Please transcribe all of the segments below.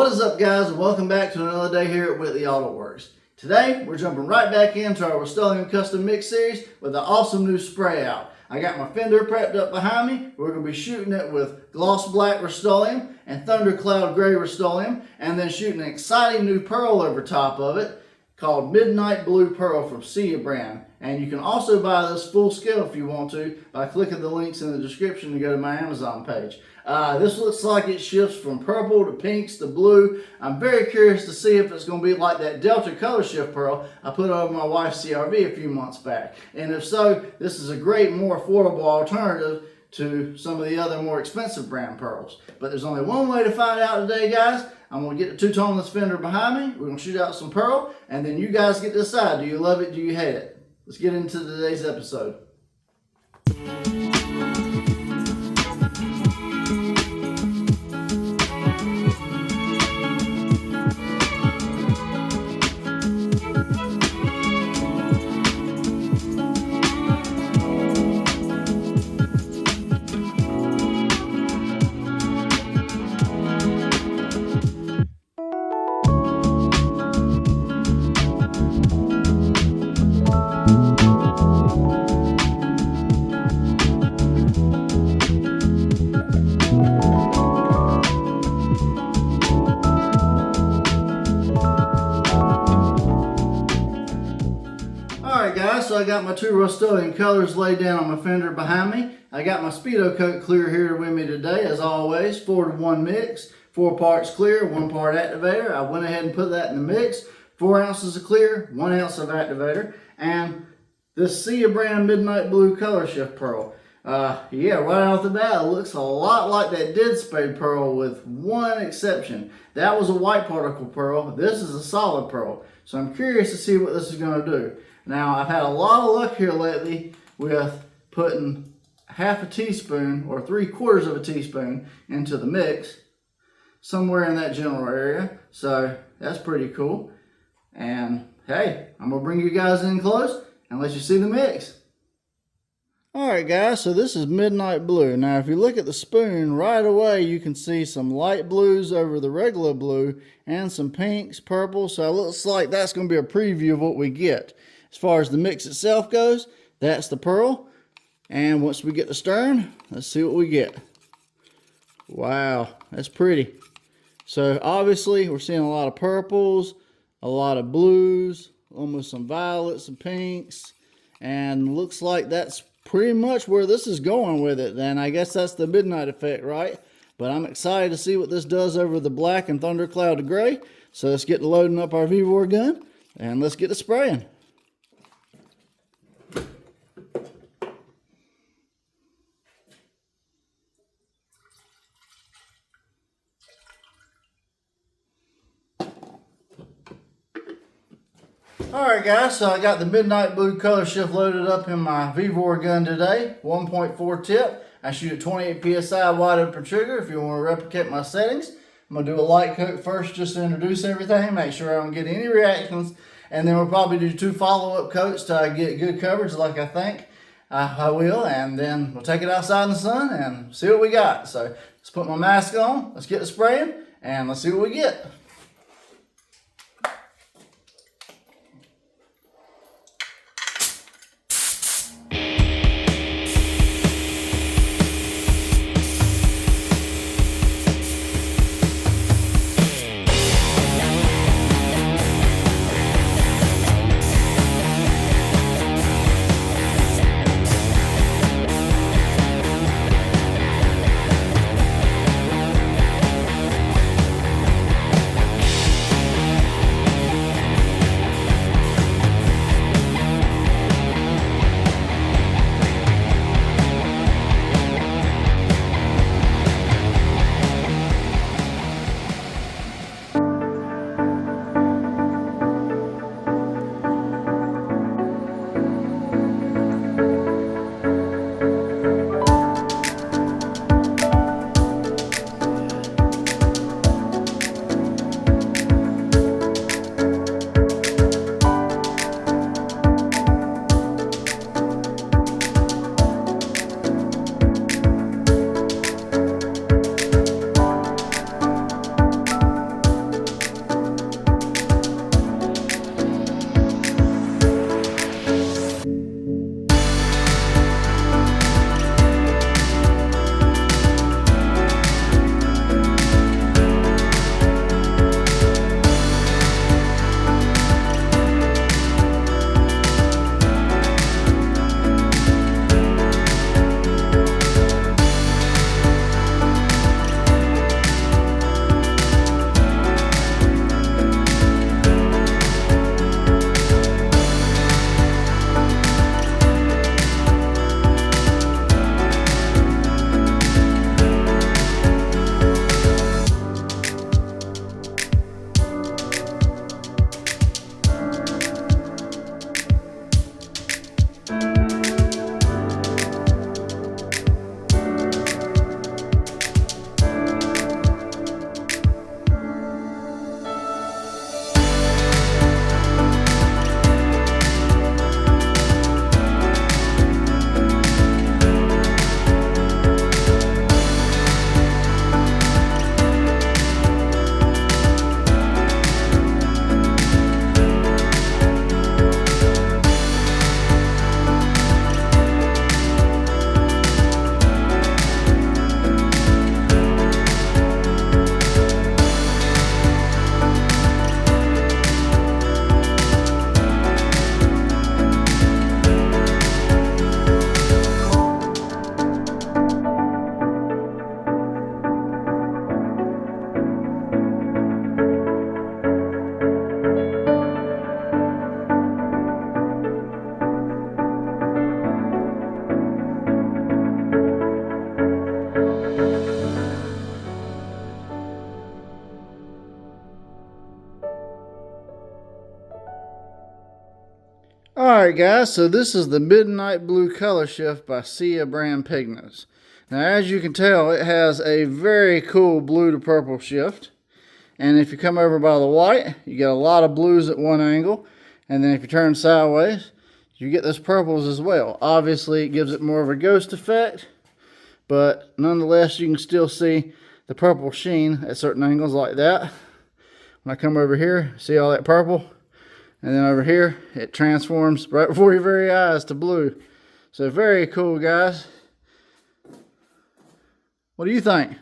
What is up, guys, and welcome back to another day here at Whitley Auto Works. Today we're jumping right back into our Rustoleum custom mix series with an awesome new spray out. I got my fender prepped up behind me. We're going to be shooting it with gloss black Rustoleum and thundercloud gray Rustoleum, and then shooting an exciting new pearl over top of it called Midnight Blue Pearl from Sia brand. And you can also buy this full scale if you want to by clicking the links in the description to go to my Amazon page. This looks like it shifts from purple to pinks to blue. I'm very curious to see if it's going to be like that Delta Colorshift pearl I put over my wife's CRV a few months back. And if so, this is a great, more affordable alternative to some of the other more expensive brand pearls. But there's only one way to find out today, guys. I'm going to get the two-toneless fender behind me. We're going to shoot out some pearl, and then you guys get to decide. Do you love it? Do you hate it? Let's get into today's episode. So I got my two Rustoleum colors laid down on my fender behind me. I got my Speedo Coat clear here with me today, as always. 4-to-1 mix, 4 parts clear, 1 part activator. I went ahead and put that in the mix. 4 ounces of clear, 1 ounce of activator, and this Sia brand Midnight Blue Colorshift pearl. Yeah, right off the bat, it looks a lot like that Dead Spade pearl with one exception. That was a white particle pearl. This is a solid pearl. So I'm curious to see what this is going to do. Now, I've had a lot of luck here lately with putting half a teaspoon or 3/4 of a teaspoon into the mix, somewhere in that general area. So that's pretty cool. And hey, I'm going to bring you guys in close and let you see the mix. Alright guys, so this is Midnight Blue. Now if you look at the spoon right away, you can see some light blues over the regular blue and some pinks, purples. So it looks like that's going to be a preview of what we get. As far as the mix itself goes, that's the pearl. And once we get the stern, let's see what we get. Wow, that's pretty. So obviously we're seeing a lot of purples, a lot of blues, almost some violets and pinks. And looks like that's pretty much where this is going with it. And I guess that's the midnight effect, right? But I'm excited to see what this does over the black and thundercloud gray. So let's get to loading up our V-Bore gun and let's get to spraying. Alright guys, so I got the Midnight Blue Colorshift loaded up in my V-Bore gun today. 1.4 tip. I shoot at 28 psi wide per trigger if you want to replicate my settings. I'm going to do a light coat first just to introduce everything, make sure I don't get any reactions. And then we'll probably do 2 follow-up coats till I get good coverage like I think I will. And then we'll take it outside in the sun and see what we got. So let's put my mask on, let's get to spraying, and let's see what we get. Alright guys, so this is the Midnight Blue Colorshift by Sia brand pigments. Now as you can tell, it has a very cool blue to purple shift. And if you come over by the white, you get a lot of blues at one angle. And then if you turn sideways, you get those purples as well. Obviously it gives it more of a ghost effect, but nonetheless you can still see the purple sheen at certain angles like that. When I come over here, see all that purple? And then over here, it transforms right before your very eyes to blue. So very cool, guys. What do you think?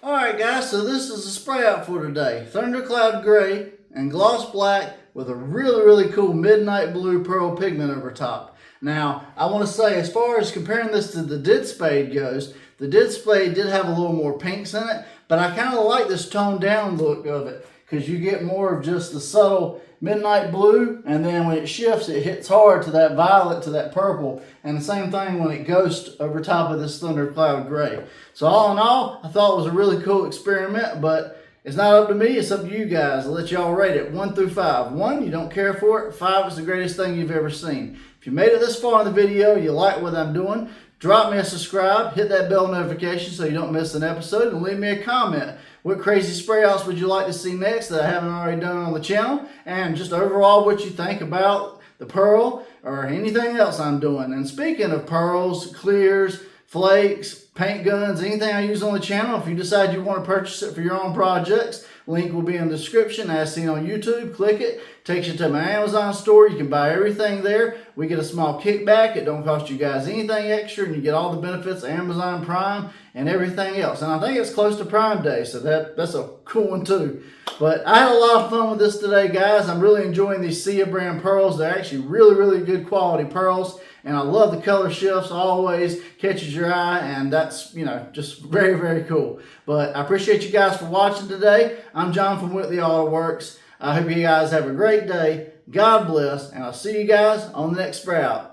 Alright guys, so this is the spray out for today. Thundercloud Gray and Gloss Black with a really cool Midnight Blue Pearl pigment over top. Now, I want to say, as far as comparing this to the Did Spade goes, the Did Spade did have a little more pinks in it, but I kind of like this toned down look of it, because you get more of just the subtle midnight blue, and then when it shifts, it hits hard to that violet, to that purple, and the same thing when it ghosts over top of this Thundercloud Gray. So all in all, I thought it was a really cool experiment, but it's not up to me, it's up to you guys. I'll let y'all rate it 1 through 5. 1, you don't care for it. 5, it's the greatest thing you've ever seen. If you made it this far in the video, you like what I'm doing, drop me a subscribe, hit that bell notification so you don't miss an episode, and leave me a comment. What crazy spray outs would you like to see next that I haven't already done on the channel? And just overall what you think about the pearl or anything else I'm doing. And speaking of pearls, clears, flakes, paint guns, anything I use on the channel, if you decide you want to purchase it for your own projects, link will be in the description as seen on YouTube. Click it, takes you to my Amazon store. You can buy everything there. We get a small kickback. It don't cost you guys anything extra, and you get all the benefits of Amazon Prime and everything else. And I think it's close to Prime Day, so that's a cool one too. But I had a lot of fun with this today, guys. I'm really enjoying these Sia brand pearls. They're actually really good quality pearls. And I love the color shifts, always catches your eye, and that's, you know, just very cool. But I appreciate you guys for watching today. I'm John from Whitley Auto Works. I hope you guys have a great day. God bless, and I'll see you guys on the next spray out.